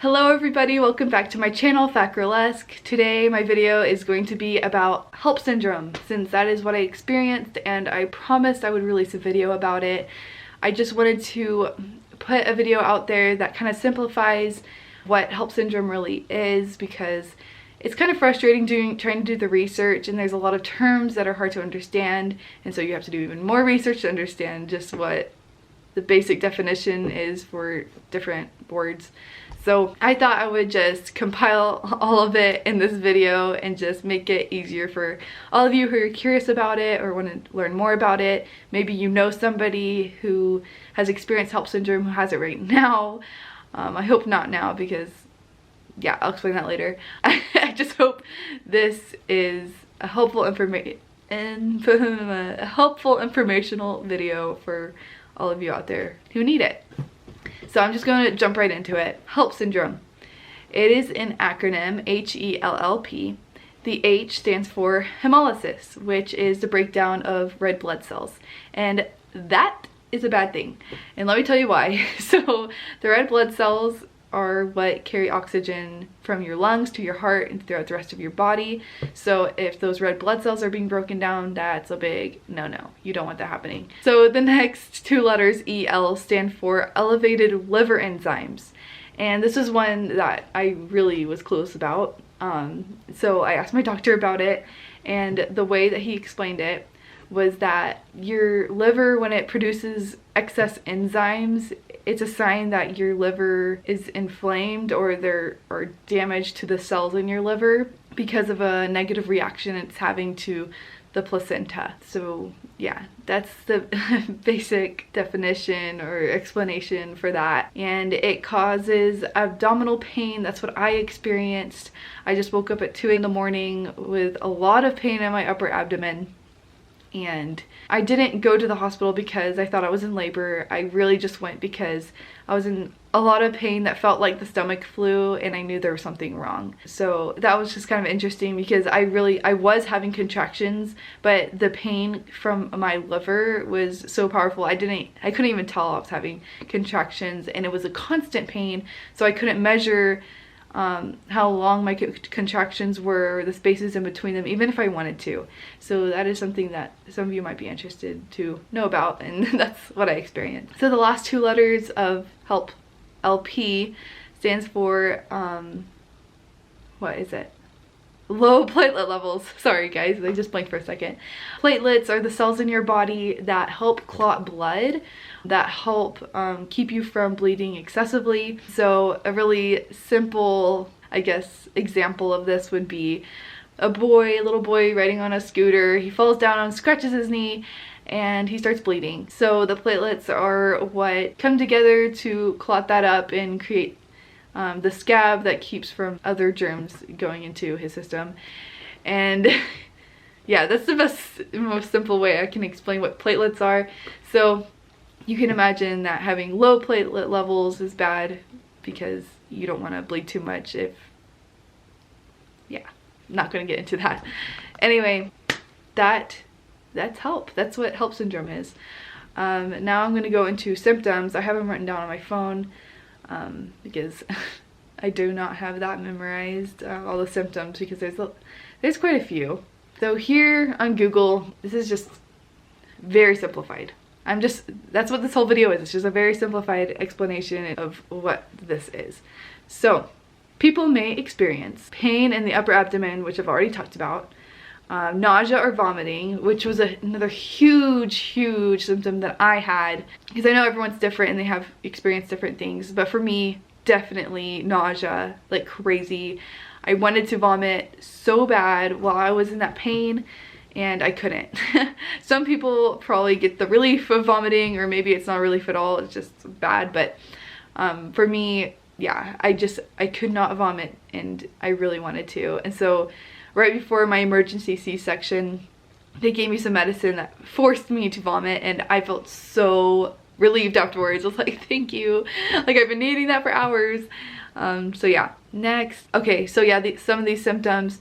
Hello everybody, welcome back to my channel, Fackrell. Today my video is going to be about HELLP syndrome, since that is what I experienced and I promised I would release a video about it. I just wanted to put a video out there that kind of simplifies what HELLP syndrome really is, because it's kind of frustrating trying to do the research, and there's a lot of terms that are hard to understand, and so you have to do even more research to understand just what the basic definition is for different words. So I thought I would just compile all of it in this video and just make it easier for all of you who are curious about it or want to learn more about it. Maybe you know somebody who has experienced HELLP syndrome who has it right now. I hope not now, because yeah, I'll explain that later. I just hope this is a helpful informational video for all of you out there who need it. So I'm just going to jump right into it. HELLP syndrome. It is an acronym, HELLP. The H stands for hemolysis, which is the breakdown of red blood cells. And that is a bad thing. And let me tell you why. So the red blood cells are what carry oxygen from your lungs to your heart and throughout the rest of your body. So if those red blood cells are being broken down, that's a big no. You don't want that happening. So the next two letters, EL, stand for elevated liver enzymes. And this is one that I really was clueless about. So I asked my doctor about it, and the way that he explained it was that your liver, when it produces excess enzymes, it's a sign that your liver is inflamed or there are damage to the cells in your liver because of a negative reaction it's having to the placenta. So yeah, that's the basic definition or explanation for that. And it causes abdominal pain. That's what I experienced. I just woke up at 2 in the morning with a lot of pain in my upper abdomen. And I didn't go to the hospital because I thought I was in labor. I really just went because I was in a lot of pain that felt like the stomach flu, and I knew there was something wrong. So that was just kind of interesting, because I was having contractions, but the pain from my liver was so powerful. I couldn't even tell I was having contractions, and it was a constant pain, so I couldn't measure how long my contractions were, the spaces in between them, even if I wanted to. So that is something that some of you might be interested to know about, and that's what I experienced. So the last two letters of HELLP, LP, stands for what is it? Low platelet levels. Sorry guys, I just blinked for a second. Platelets are the cells in your body that help clot blood, that help keep you from bleeding excessively. So a really simple, I guess, example of this would be a little boy riding on a scooter. He falls down and scratches his knee and he starts bleeding. So the platelets are what come together to clot that up and create the scab that keeps from other germs going into his system. And yeah, that's the most simple way I can explain what platelets are. So you can imagine that having low platelet levels is bad, because you don't want to bleed too much yeah, I'm not going to get into that. Anyway, that's HELLP. That's what HELLP syndrome is. Now I'm going to go into symptoms. I have them written down on my phone, because I do not have that memorized, all the symptoms, because there's quite a few. So here on Google, this is just very simplified. That's what this whole video is. It's just a very simplified explanation of what this is. So people may experience pain in the upper abdomen, which I've already talked about, nausea or vomiting, which was another huge symptom that I had, because I know everyone's different and they have experienced different things, but for me, definitely nausea like crazy. I wanted to vomit so bad while I was in that pain, and I couldn't. Some people probably get the relief of vomiting, or maybe it's not relief at all, it's just bad, but for me, yeah, I could not vomit, and I really wanted to. And so right before my emergency C-section, they gave me some medicine that forced me to vomit, and I felt so relieved afterwards. I was like, thank you. Like, I've been needing that for hours. So yeah, next. Okay, so yeah, some of these symptoms,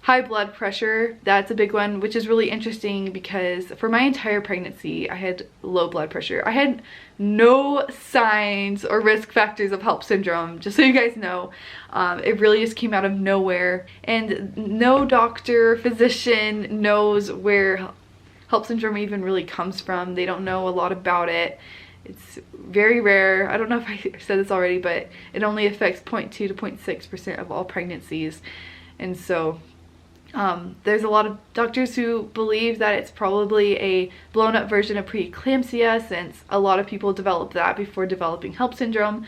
High blood pressure, that's a big one, which is really interesting because for my entire pregnancy, I had low blood pressure. I had no signs or risk factors of HELLP syndrome, just so you guys know. It really just came out of nowhere, and no doctor or physician knows where HELLP syndrome even really comes from. They don't know a lot about it. It's very rare. I don't know if I said this already, but it only affects 0.2 to 0.6% of all pregnancies. And so there's a lot of doctors who believe that it's probably a blown up version of preeclampsia, since a lot of people develop that before developing HELLP syndrome.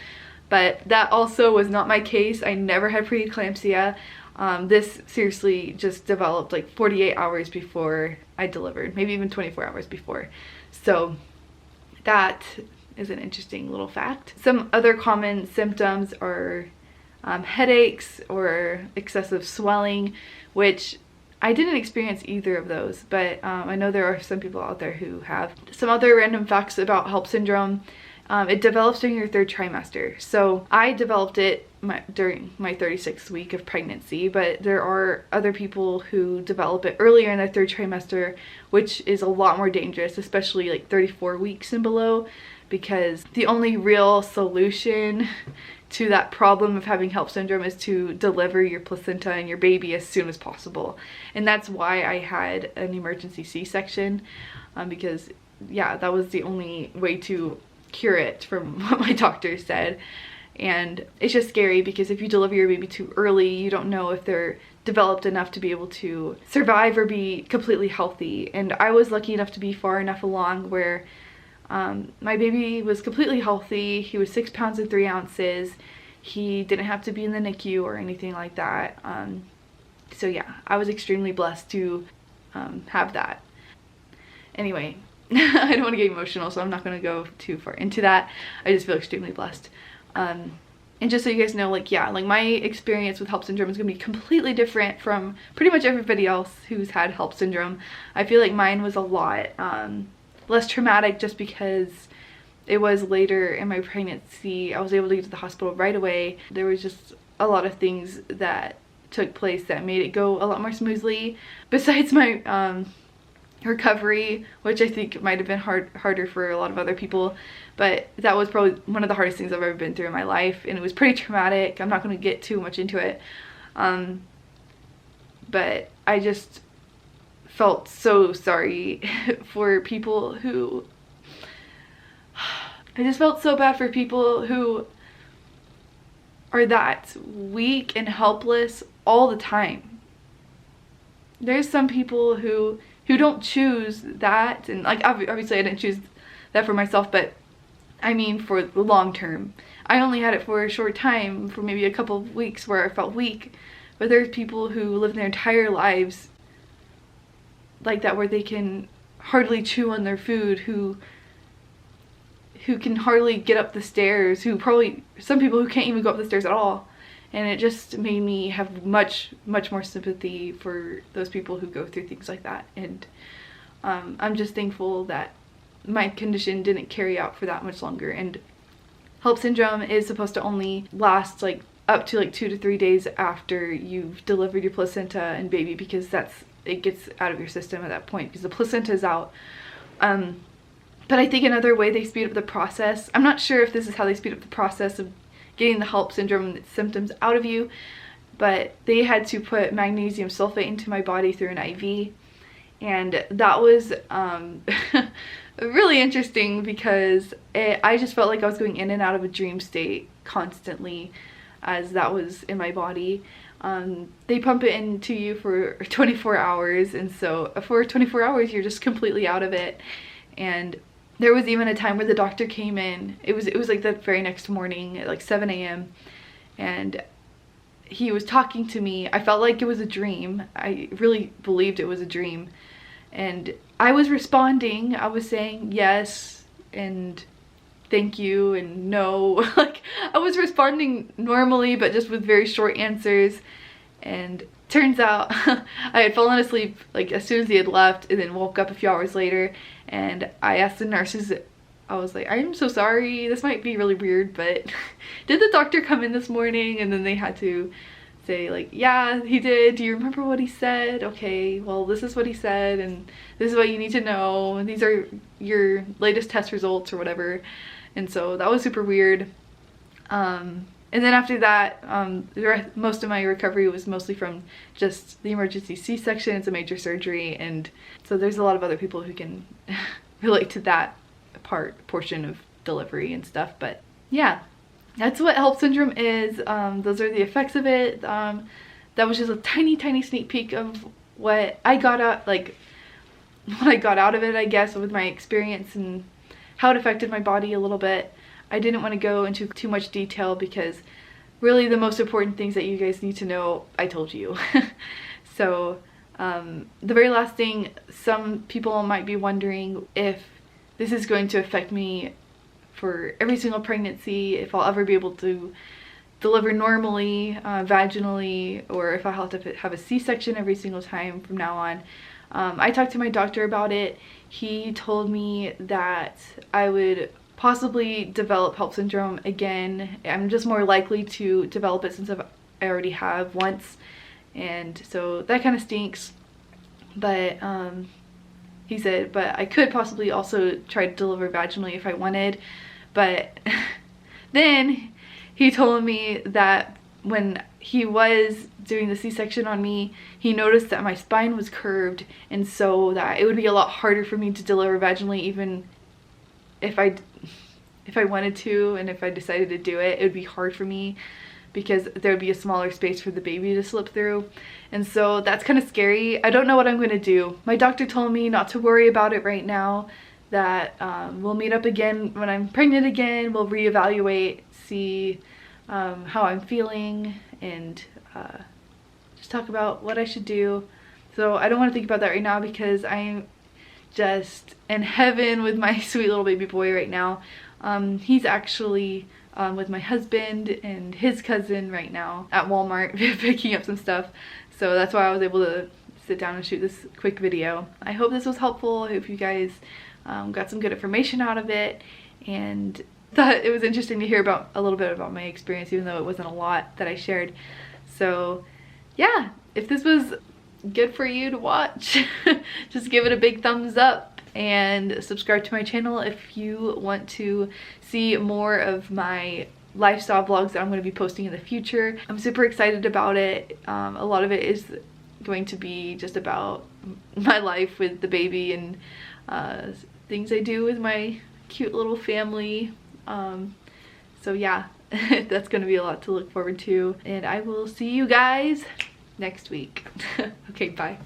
But that also was not my case. I never had preeclampsia. This seriously just developed like 48 hours before I delivered, maybe even 24 hours before. So that is an interesting little fact. Some other common symptoms are headaches or excessive swelling, which I didn't experience either of those, but I know there are some people out there who have. Some other random facts about HELLP syndrome. It develops during your 3rd trimester. So I developed it during my 36th week of pregnancy, but there are other people who develop it earlier in their 3rd trimester, which is a lot more dangerous, especially like 34 weeks and below, because the only real solution to that problem of having HELLP syndrome is to deliver your placenta and your baby as soon as possible. And that's why I had an emergency C-section, because yeah, that was the only way to cure it from what my doctor said. And it's just scary because if you deliver your baby too early, you don't know if they're developed enough to be able to survive or be completely healthy. And I was lucky enough to be far enough along where my baby was completely healthy. He was 6 pounds and 3 ounces. He didn't have to be in the NICU or anything like that. So yeah, I was extremely blessed to have that. Anyway, I don't want to get emotional, so I'm not going to go too far into that. I just feel extremely blessed. And just so you guys know, like, yeah, like my experience with HELLP syndrome is going to be completely different from pretty much everybody else who's had HELLP syndrome. I feel like mine was a lot less traumatic just because it was later in my pregnancy. I was able to get to the hospital right away. There was just a lot of things that took place that made it go a lot more smoothly. Besides my recovery, which I think might have been harder for a lot of other people, but that was probably one of the hardest things I've ever been through in my life, and it was pretty traumatic. I'm not going to get too much into it, but I just felt so sorry for people who, I just felt so bad for people who are that weak and helpless all the time. There's some people who don't choose that, and like obviously I didn't choose that for myself, but I mean for the long term. I only had it for a short time, for maybe a couple of weeks where I felt weak, but there's people who live their entire lives like that, where they can hardly chew on their food, who can hardly get up the stairs, some people who can't even go up the stairs at all. And it just made me have much more sympathy for those people who go through things like that. And I'm just thankful that my condition didn't carry out for that much longer. And HELLP syndrome is supposed to only last like up to like 2 to 3 days after you've delivered your placenta and baby, because it gets out of your system at that point because the placenta is out. But I think another way they speed up the process, I'm not sure if this is how they speed up the process of getting the HELLP syndrome symptoms out of you, but they had to put magnesium sulfate into my body through an IV. And that was really interesting because I just felt like I was going in and out of a dream state constantly as that was in my body. They pump it into you for 24 hours, and so for 24 hours you're just completely out of it. And there was even a time where the doctor came in. It was like the very next morning at like 7 a.m. and he was talking to me. I felt like it was a dream. I really believed it was a dream. And I was responding. I was saying yes and thank you and no. Like, I was responding normally, but just with very short answers. And turns out I had fallen asleep like as soon as he had left, and then woke up a few hours later, and I asked the nurses, I was like, I'm so sorry, this might be really weird, but did the doctor come in this morning? And then they had to say like, yeah, he did. Do you remember what he said? Okay, well, this is what he said, and this is what you need to know, and these are your latest test results or whatever. And so that was super weird. And then after that, most of my recovery was mostly from just the emergency C-section. It's a major surgery, and so there's a lot of other people who can relate to that portion of delivery and stuff. But yeah, that's what HELLP syndrome is. Those are the effects of it. That was just a tiny sneak peek of what I got out, like what I got out of it, I guess, with my experience and how it affected my body a little bit. I didn't want to go into too much detail because really the most important things that you guys need to know, I told you. So the very last thing, some people might be wondering if this is going to affect me for every single pregnancy, if I'll ever be able to deliver normally, vaginally, or if I'll have to have a C-section every single time from now on. I talked to my doctor about it. He told me that I would possibly develop HELLP syndrome again. I'm just more likely to develop it since I already have once, and so that kind of stinks. But he said, but I could possibly also try to deliver vaginally if I wanted. But then he told me that when he was doing the C-section on me, he noticed that my spine was curved, and so that it would be a lot harder for me to deliver vaginally even if I wanted to, and if I decided to do it, it would be hard for me because there would be a smaller space for the baby to slip through. And so that's kind of scary. I don't know what I'm going to do. My doctor told me not to worry about it right now, that we'll meet up again when I'm pregnant again. We'll reevaluate, see how I'm feeling, and just talk about what I should do. So I don't want to think about that right now because I'm just in heaven with my sweet little baby boy right now. He's actually with my husband and his cousin right now at Walmart picking up some stuff. So that's why I was able to sit down and shoot this quick video. I hope this was helpful. I hope you guys got some good information out of it, and thought it was interesting to hear about a little bit about my experience, even though it wasn't a lot that I shared. So yeah, if this was good for you to watch, just give it a big thumbs up and subscribe to my channel if you want to see more of my lifestyle vlogs that I'm going to be posting in the future. I'm super excited about it. A lot of it is going to be just about my life with the baby and things I do with my cute little family. So yeah, that's going to be a lot to look forward to, and I will see you guys next week. Okay, bye.